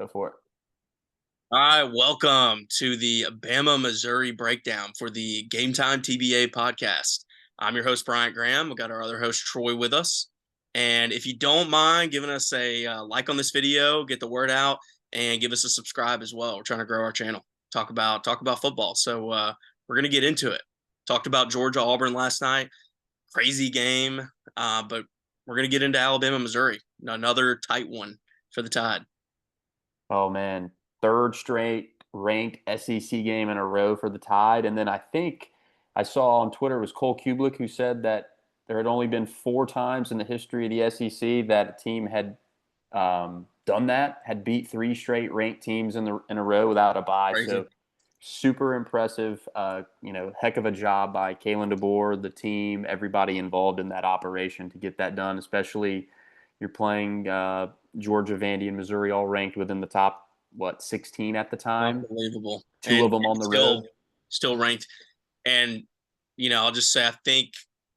Go for it. All right, welcome to the Bama Missouri breakdown for the Game Time TBA podcast. I'm your host, Bryant Graham. We've got our other host, Troy, with us. And if you don't mind giving us a like on this video, get the word out, and give us a subscribe as well. We're trying to grow our channel, talk about football. So we're gonna get into it. Talked about Georgia Auburn last night, crazy game, but we're gonna get into Alabama Missouri, another tight one for the Tide. Oh man, third straight ranked SEC game in a row for the Tide, and then I think I saw on Twitter it was Cole Kublik who said that there had only been 4 times in the history of the SEC that a team had done that, had beat 3 straight ranked teams in a row without a bye. Crazy. So super impressive. Heck of a job by Kalen DeBoer, the team, everybody involved in that operation to get that done. Especially you're playing Georgia, Vandy, and Missouri, all ranked within the top 16 at the time. Unbelievable. Two And of them on the road. still ranked. And I'll just say I think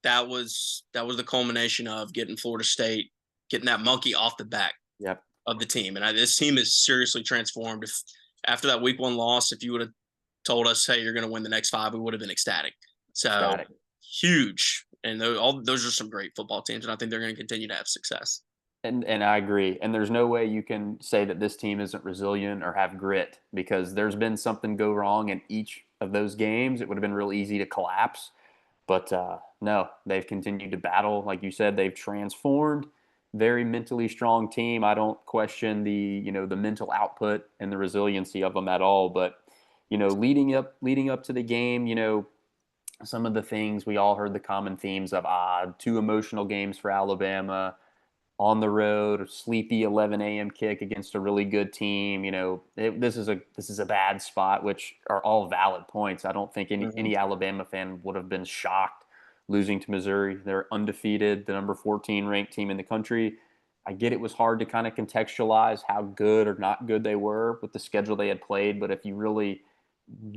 that was the culmination of getting Florida State, getting that monkey off the back Yep. of the team. And this team is seriously transformed. If after that week 1 loss, if you would have told us, hey, you're going to win the next 5, we would have been ecstatic. So Static. huge. And those are some great football teams, and I think they're going to continue to have success. And I agree. And there's no way you can say that this team isn't resilient or have grit because there's been something go wrong in each of those games. It would have been real easy to collapse. But no, they've continued to battle. Like you said, they've transformed. Very mentally strong team. I don't question the mental output and the resiliency of them at all. But leading up to the game, some of the things we all heard the common themes of 2 emotional games for Alabama on the road, sleepy 11 a.m. kick against a really good team. This is a bad spot, which are all valid points. I don't think Mm-hmm. any Alabama fan would have been shocked losing to Missouri. They're undefeated, the number 14 ranked team in the country. I get it was hard to kind of contextualize how good or not good they were with the schedule they had played, but if you really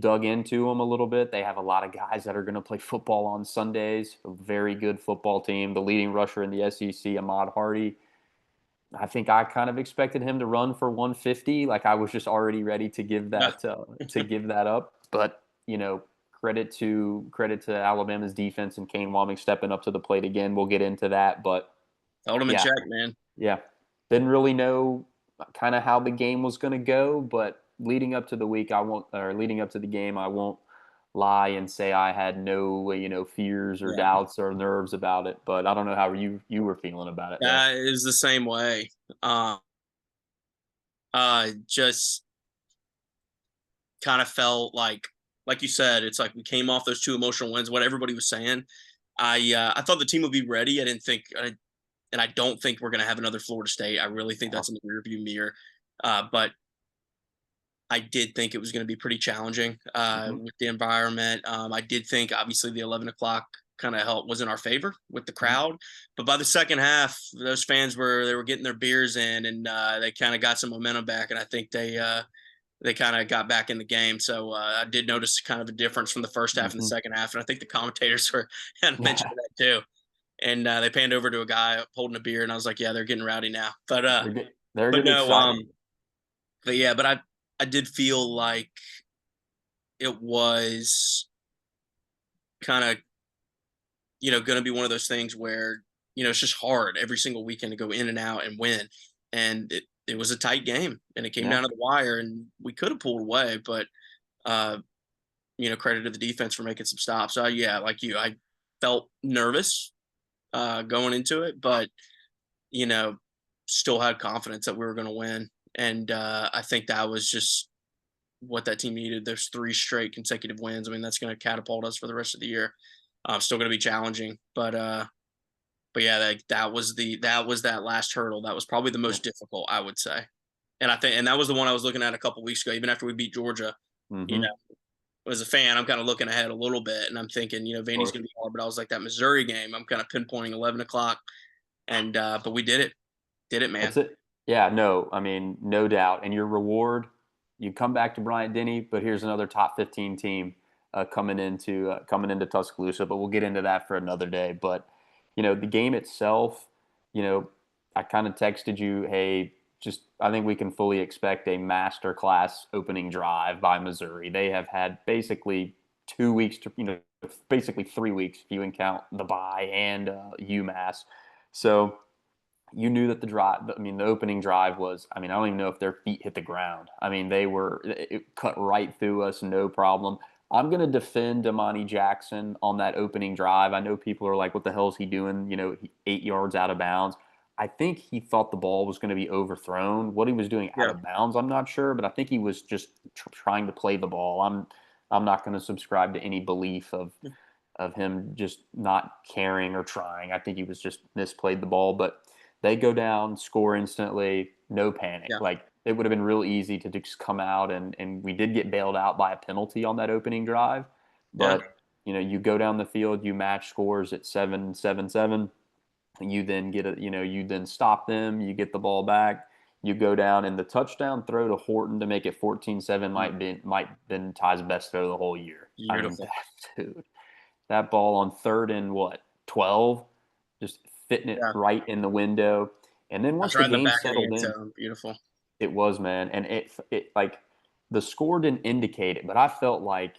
dug into them a little bit, they have a lot of guys that are going to play football on Sundays. A very good football team. The leading rusher in the SEC, Ahmad Hardy. I think I kind of expected him to run for 150. Like I was just already ready to give Yeah. that up. But credit to Alabama's defense and Kane Woming stepping up to the plate again. We'll get into that, but Held them in yeah, check, man. yeah, didn't really know kind of how the game was going to go, but leading up to the week, leading up to the game, I won't lie and say I had no fears or Yeah. doubts or nerves about it. But I don't know how you were feeling about it though. That is the same way. Just kind of felt like you said, it's like we came off those 2 emotional wins. What everybody was saying, I thought the team would be ready. And I don't think we're going to have another Florida State. I really think Uh-huh. that's in the rearview mirror. But I did think it was going to be pretty challenging Mm-hmm. with the environment. I did think obviously the 11 o'clock kind of help was in our favor with the crowd, but by the second half, those fans were getting their beers in, and they kind of got some momentum back, and I think they kind of got back in the game. So I did notice kind of a difference from the first half and the Mm-hmm. second half, and I think the commentators were had mentioned Yeah, that too. And they panned over to a guy holding a beer, and I was like, "Yeah, they're getting rowdy now." they're But getting no, excited. but yeah, but I did feel like it was kind of going to be one of those things where it's just hard every single weekend to go in and out and win, and it was a tight game, and it came Yeah. down to the wire, and we could have pulled away, but uh, credit to the defense for making some stops. So yeah, like you, I felt nervous going into it, but you know, still had confidence that we were going to win, and I think that was just what that team needed. Those 3 straight consecutive wins. I mean, that's going to catapult us for the rest of the year. Still going to be challenging, but yeah, that was that last hurdle. That was probably the Yeah. most difficult, I would say. And that was the one I was looking at a couple weeks ago. Even after we beat Georgia, you Mm-hmm. know, as a fan, I'm kind of looking ahead a little bit, and I'm thinking, Of Vandy's course. going to be hard. But I was like that Missouri game. I'm kind of pinpointing 11 o'clock, and but we did it, man. That's it. Yeah, no, I mean, no doubt. And your reward, you come back to Bryant Denny, but here's another top 15 team coming into Tuscaloosa. But we'll get into that for another day. But the game itself, you know, I kind of texted you, hey, just I think we can fully expect a masterclass opening drive by Missouri. They have had basically 2 weeks to basically 3 weeks if you can count the bye and UMass. So you knew that the opening drive was, I don't even know if their feet hit the ground. It cut right through us, no problem. I'm going to defend Damani Jackson on that opening drive. I know people are like, what the hell is he doing? 8 yards out of bounds. I think he thought the ball was going to be overthrown. What he was doing out Yeah. of bounds, I'm not sure, but I think he was just trying to play the ball. I'm not going to subscribe to any belief of him just not caring or trying. I think he was just misplayed the ball, but they go down, score instantly, no panic. Yeah. Like it would have been real easy to just come out and we did get bailed out by a penalty on that opening drive. Yeah. But you go down the field, you match scores at 7-7-7. You then you then stop them, you get the ball back, you go down, and the touchdown throw to Horton to make it 14-7 might been Ty's best throw the whole year. Beautiful. Dude, that ball on third and 12, just fitting it Yeah. right in the window. And then once That's the right in the game back of the settled end in, zone. Beautiful. it was, man. And it like the score didn't indicate it, but I felt like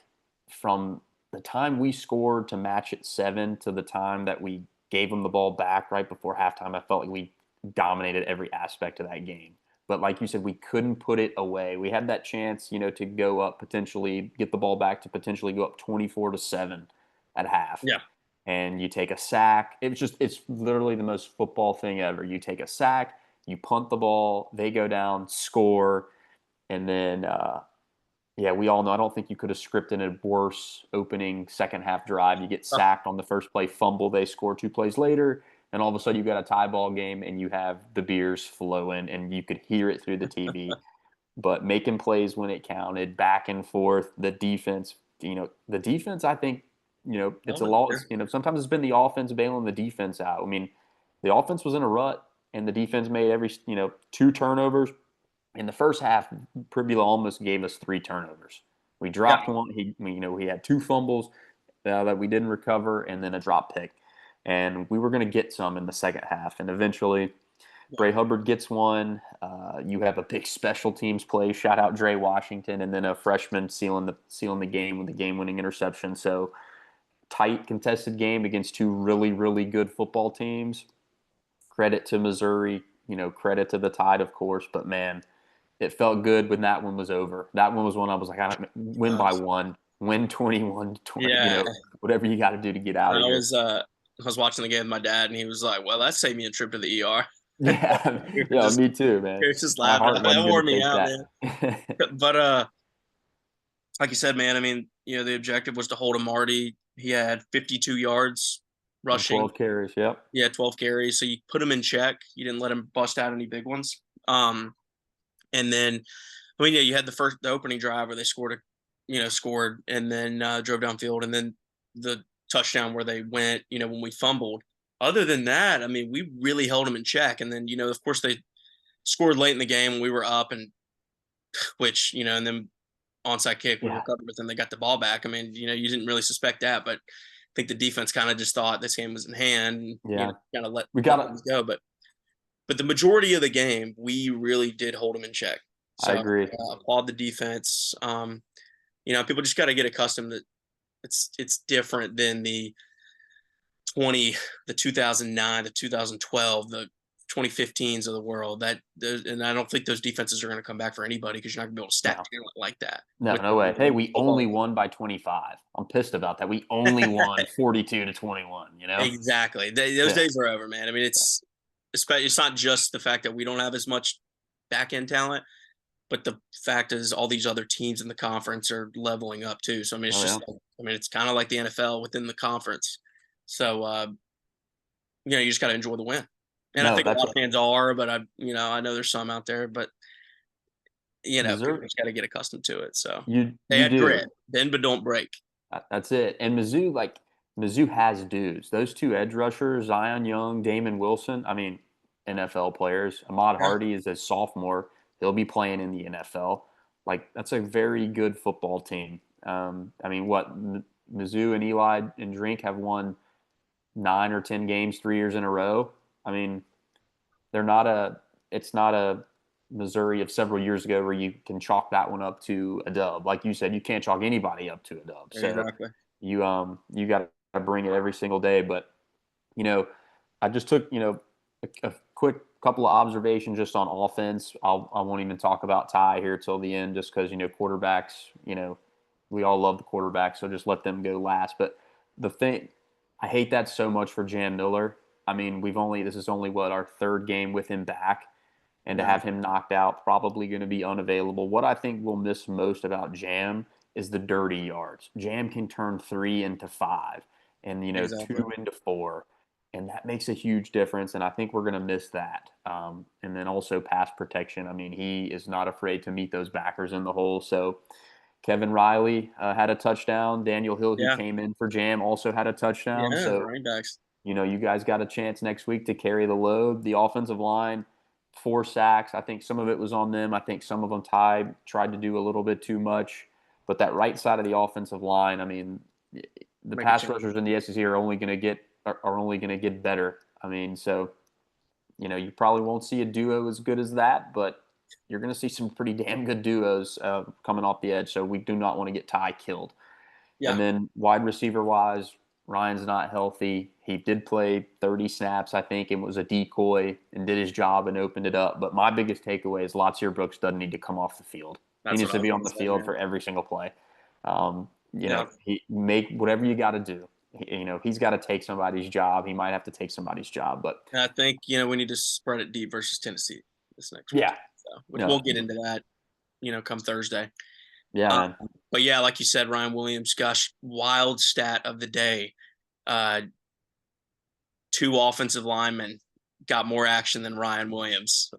from the time we scored to match at 7 to the time that we gave them the ball back right before halftime, I felt like we dominated every aspect of that game. But like you said, we couldn't put it away. We had that chance, to go up potentially, get the ball back to potentially go up 24-7 at half. Yeah. And you take a sack. It's literally the most football thing ever. You take a sack, you punt the ball, they go down, score, and then yeah, we all know. I don't think you could have scripted a worse opening second half drive. You get sacked on the first play, fumble, they score 2 plays later, and all of a sudden you got a tie ball game and you have the beers flowing and you could hear it through the TV. But making plays when it counted, back and forth, the defense, I think, it's Love a it. lot. Sometimes it's been the offense bailing the defense out. The offense was in a rut and the defense made every, 2 turnovers. In the first half, Pribula almost gave us 3 turnovers. We Yeah. dropped one. We had 2 fumbles that we didn't recover, and then a drop pick. And we were going to get some in the second half. And eventually, Yeah. Bray Hubbard gets one. You have a big special teams play. Shout out Dre Washington, and then a freshman sealing the game with the game-winning interception. So tight contested game against 2 really good football teams. Credit to Missouri. Credit to the Tide, of course. But man, it felt good when that one was over. That one was one I was like, I don't win by one, win 21-20, Yeah. whatever you got to do to get out I of here. was watching the game with my dad, and he was like, "Well, that saved me a trip to the ER." Yeah, We were yeah, just me too, man. we were just My laughing. heart That wasn't going wore to me take out, that. man. But like you said, man, the objective was to hold him. Marty, he had 52 yards On rushing. 12 carries, yep. Yeah, 12 carries. So you put him in check. You didn't let him bust out any big ones. And then, yeah, you had the opening drive where they scored and then drove downfield, and then the touchdown where they went, when we fumbled. Other than that, we really held them in check. And then, of course, they scored late in the game when we were up, and and then onside kick we Yeah, recovered, but then they got the ball back. You didn't really suspect that, but I think the defense kind of just thought this game was in hand, and yeah. kind of let We got things to, go. But the majority of the game, we really did hold them in check. I So agree. applaud the defense. People just got to get accustomed that it's different than the 2009, the 2012, the 2015s of the world. And I don't think those defenses are going to come back for anybody because you're not going to be able to stack No, talent like that. no, With no way. Hey, we only football. won by 25. I'm pissed about that. We only won 42-21, Exactly. Those Yeah, days are over, man. It's not just the fact that we don't have as much back end talent, but the fact is all these other teams in the conference are leveling up too. So it's oh, yeah. just it's kind of like the NFL within the conference. So you just got to enjoy the win. And I No, think a that's lot it. of fans are, but I know there's some out there, but people Missouri, just got to get accustomed to it. So they you had do. grit, bend but don't break. That's it. And Mizzou has dudes. Those 2 edge rushers, Zion Young, Damon Wilson. NFL players. Ahmad Yeah. Hardy is a sophomore. He'll be playing in the NFL. Like that's a very good football team. Mizzou and Eli and Drink have won 9 or 10 games 3 years in a row. I mean, they're not a. It's not a Missouri of several years ago where you can chalk that one up to a dub. Like you said, you can't chalk anybody up to a dub. So Exactly. you got to bring it every single day. But I just took a quick couple of observations just on offense. I won't even talk about Ty here till the end, just because quarterbacks. We all love the quarterbacks, so just let them go last. But the thing, I hate that so much for Jam Miller. I mean, this is only what, our third game with him back, and to Yeah. have him knocked out, probably going to be unavailable. What I think we'll miss most about Jam is the dirty yards. Jam can turn 3 into 5, and Exactly. 2 into 4, and that makes a huge difference. And I think we're going to miss that. And then also pass protection. I mean, he is not afraid to meet those backers in the hole. So Kevin Riley had a touchdown. Daniel Hill, who Yeah. came in for Jam, also had a touchdown. Yeah. So Running backs. you guys got a chance next week to carry the load. The offensive line, 4 sacks. I think some of it was on them. I think some of them tried to do a little bit too much. But that right side of the offensive line, I mean, the Make a pass change. rushers in the SEC are only going to get better. I mean, so you probably won't see a duo as good as that, but you're going to see some pretty damn good duos coming off the edge. So we do not want to get Ty killed. Yeah. And then wide receiver wise, Ryan's not healthy. He did play 30 snaps, I think, and was a decoy and did his job and opened it up. But my biggest takeaway is Latsier Brooks doesn't need to come off the field. He That's needs what I to was be on gonna the say, field man. for every single play. Yeah. He make whatever you got to do. He's got to take somebody's job. He might have to take somebody's job, but And I think we need to spread it deep versus Tennessee this next week. yeah, So, which no, we'll get into that, come Thursday. yeah, Um, man. but yeah, like you said, Ryan Williams, gosh, wild stat of the day. 2 offensive linemen got more action than Ryan Williams.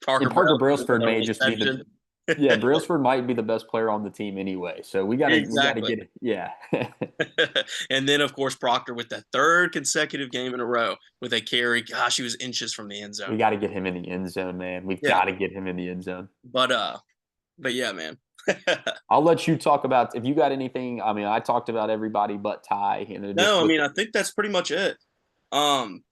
Parker And Parker Brailsford with Brailsford a may just be the reception. Brailsford might be the best player on the team anyway. So we gotta Exactly. get it. Yeah. And then, of course, Proctor with the 3rd consecutive game in a row with a carry. Gosh, he was inches from the end We zone. got to get him in the end zone, man. We've Yeah. got to get him in the end zone. But yeah, man. I'll let you talk about if you got anything. I mean, I talked about everybody but Ty, and just No, I with mean, I think that's pretty much it. Um,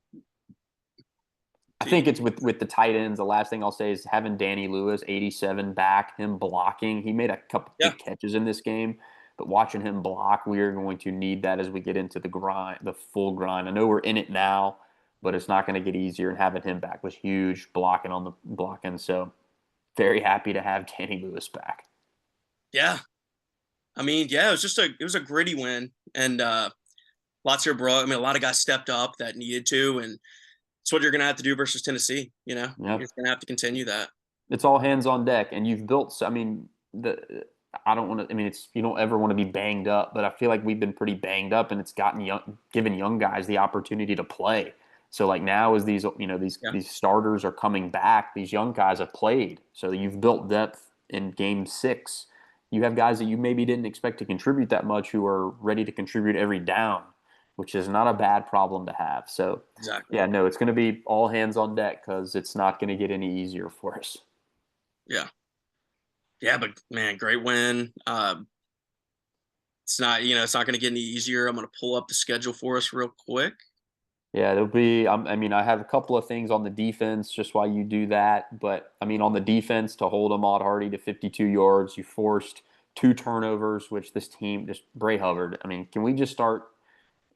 I think it's with the tight ends. The last thing I'll say is having Danny Lewis, 87, back, him blocking. He made a couple yeah, big catches in this game, but watching him block, we are going to need that as we get into the grind, the full grind. I know we're in it now, but it's not going to get easier. And having him back was huge, blocking. So very happy to have Danny Lewis back. yeah. I mean, yeah, it was a gritty win, and lots of bro. I mean, a lot of guys stepped up that needed to, and it's what you're gonna have to do versus Tennessee. You're Yep. just gonna have to continue that. It's all hands on deck, and you've built. I mean, I don't want to. I mean, it's you don't ever want to be banged up, but I feel like we've been pretty banged up, and it's given young guys the opportunity to play. So like now, as these Yeah, these starters are coming back, these young guys have played. So you've built depth in Game 6. You have guys that you maybe didn't expect to contribute that much who are ready to contribute every down, which is not a bad problem to have. So exactly. yeah, no, it's going to be all hands on deck because it's not going to get any easier for us. Yeah, yeah, but man, great win. It's not gonna get any easier. I'm gonna pull up the schedule for us real quick. Yeah, there'll be. I mean, I have a couple of things on the defense just while you do that. But I mean, on the defense, to hold Ahmad Hardy to 52 yards, you forced 2 turnovers, which this team just Bray Hubbard. I mean, can we just start?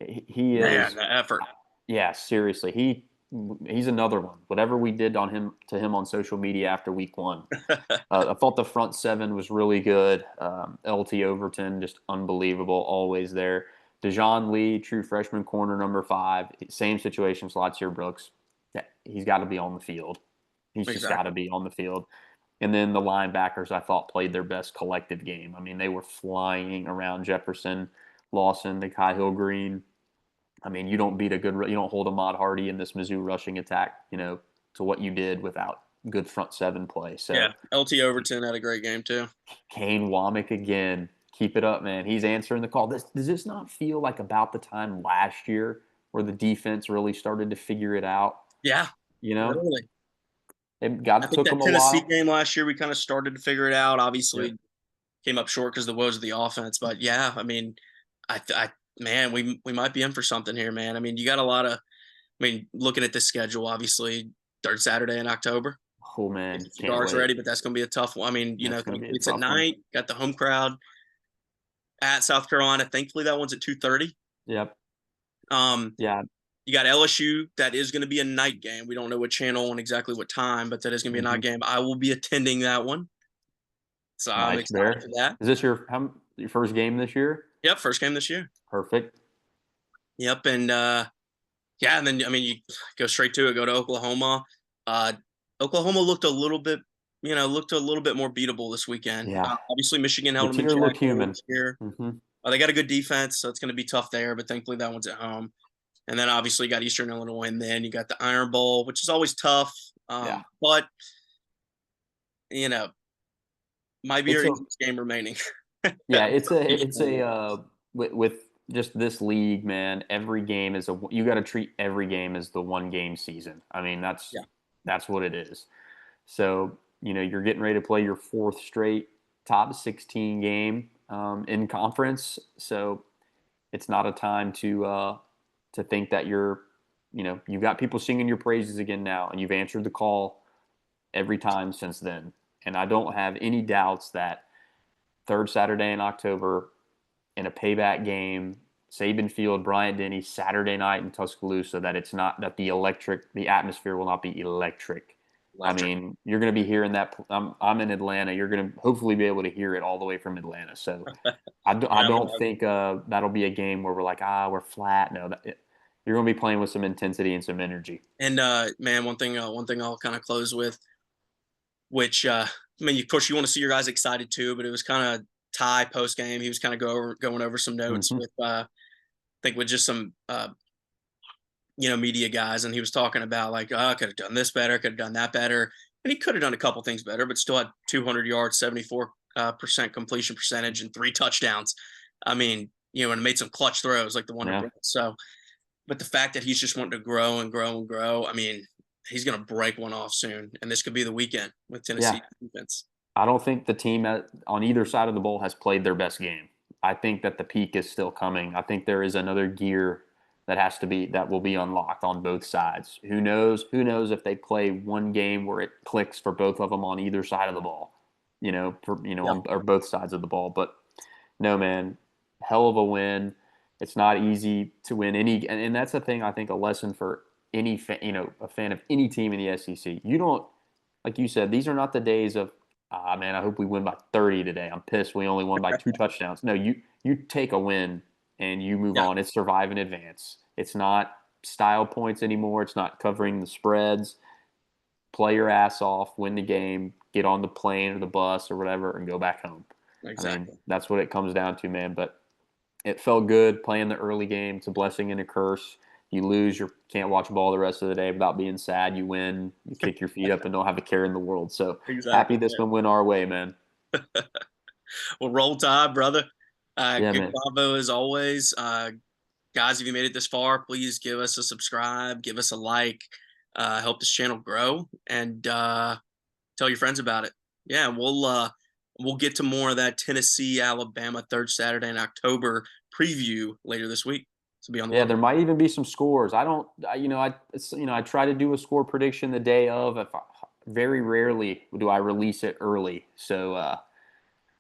He Man, is. the effort. Yeah, seriously, he's another one. Whatever we did on him on social media after week 1, I thought the front 7 was really good. LT Overton, just unbelievable, always there. Dejon Lee, true freshman corner number 5, same situation. Slots here, Brooks. Yeah, he's got to be on the field. He's just got to Exactly. be on the field. And then the linebackers, I thought, played their best collective game. I mean, they were flying around Jefferson, Lawson, Nikai Hill-Green. I mean, you don't hold Ahmad Hardy in this Mizzou rushing attack, to what you did without good front 7 play. So Yeah, LT Overton had a great game too. Kane Womack again. Keep it up, man. He's answering the call. Does this not feel like about the time last year where the defense really started to figure it out? Yeah, You know, really. I think took that them a Tennessee while. game last year, we kind of started to figure it out. Yep. Obviously, came up short because the woes of the offense. But yeah, I mean, man, we might be in for something here, man. I mean, you got a lot of. I mean, looking at the schedule, obviously, 3rd Saturday in October. Oh Get man, your can't cigars wait. ready, but that's going to be a tough one. I mean, That's gonna be a thankfully it's at tough one. night. Got the home crowd at South Carolina. Thankfully that one's at 2:30. Yep. Um, Yeah. you got LSU. That is going to be a night game. We don't know what channel and exactly what time, but that is going to be a Hmm. night game. I will be attending that one, so I'm Nice, excited for Bear. that. Is this your first game this year? Yep, first game this year. Perfect. Yep, and yeah, and then I mean you go straight to it. Go to Oklahoma. Uh, Oklahoma looked a little bit more beatable this weekend. Yeah. Obviously, Michigan The held them in tier check look human. this year. Hmm. They got a good defense, so it's going to be tough there. But thankfully, that one's at home. And then obviously you got Eastern Illinois, and then you got the Iron Bowl, which is always tough. Yeah. But you know, might be our It's a easiest game remaining. Yeah, with just this league, man. Every game is you got to treat every game as the one game season. I mean, Yeah, that's what it is. So you're getting ready to play your fourth straight top 16 game in conference. So it's not a time to think that you've got people singing your praises again now, and you've answered the call every time since then. And I don't have any doubts that third Saturday in October in a payback game, Saban Field, Bryant Denny, Saturday night in Tuscaloosa, that it's not that the atmosphere will not be electric. I electric. mean, you're going to be hearing that. I'm in Atlanta. You're going to hopefully be able to hear it all the way from Atlanta. So I Yeah, don't think that'll be a game where we're like, we're flat. No, you're going to be playing with some intensity and some energy. and man, one thing I'll kind of close with, which I mean, of course, you want to see your guys excited too, but it was kind of Ty post game. He was kind of going over some notes Hmm. with I think with just some media guys, and he was talking about like, oh, I could have done this better, could have done that better, and he could have done a couple things better, but still had 200 yards, 74% completion percentage, and 3 touchdowns. I mean, and made some clutch throws like the one to Yeah. Brent. So, but the fact that he's just wanting to grow and grow and grow, I mean, he's going to break one off soon, and this could be the weekend with Yeah. Tennessee defense. I don't think the team on either side of the bowl has played their best game. I think that the peak is still coming. I think there is another gear that will be unlocked on both sides. Who knows? Who knows if they play one game where it clicks for both of them on either side of the ball, Yep. or both sides of the ball. But no, man, hell of a win. It's not easy to win and that's the thing. I think a lesson for any a fan of any team in the SEC. You don't, like you said, these are not the days of, man, I hope we win by 30 today. I'm pissed we only won by 2 touchdowns. No, you take a win and you move Yeah. on. It's survive in advance. It's not style points anymore. It's not covering the spreads. Play your ass off, win the game, get on the plane or the bus or whatever, and go back home. I mean, Exactly. that's what it comes down to, man. But it felt good playing the early game. It's a blessing and a curse. You lose, you can't watch ball the rest of the day without being sad. You win, you kick your feet up and don't have a care in the world. So happy Exactly. this one went our way, man. Well, roll tide, brother. Yeah, Good man. combo as always. Guys, if you made it this far, please give us a subscribe, give us a like, help this channel grow, and tell your friends about it. Yeah, we'll get to more of that Tennessee Alabama third Saturday in October preview later this week. So be on the Yeah, lookout. there might even be some scores. I don't, I try to do a score prediction the day of. Very rarely do I release it early. So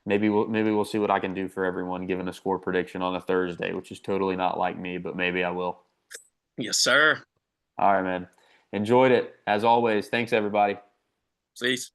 maybe we'll see what I can do for everyone, giving a score prediction on a Thursday, which is totally not like me, but maybe I will. Yes, sir. All right, man. Enjoyed it as always. Thanks, everybody. Peace.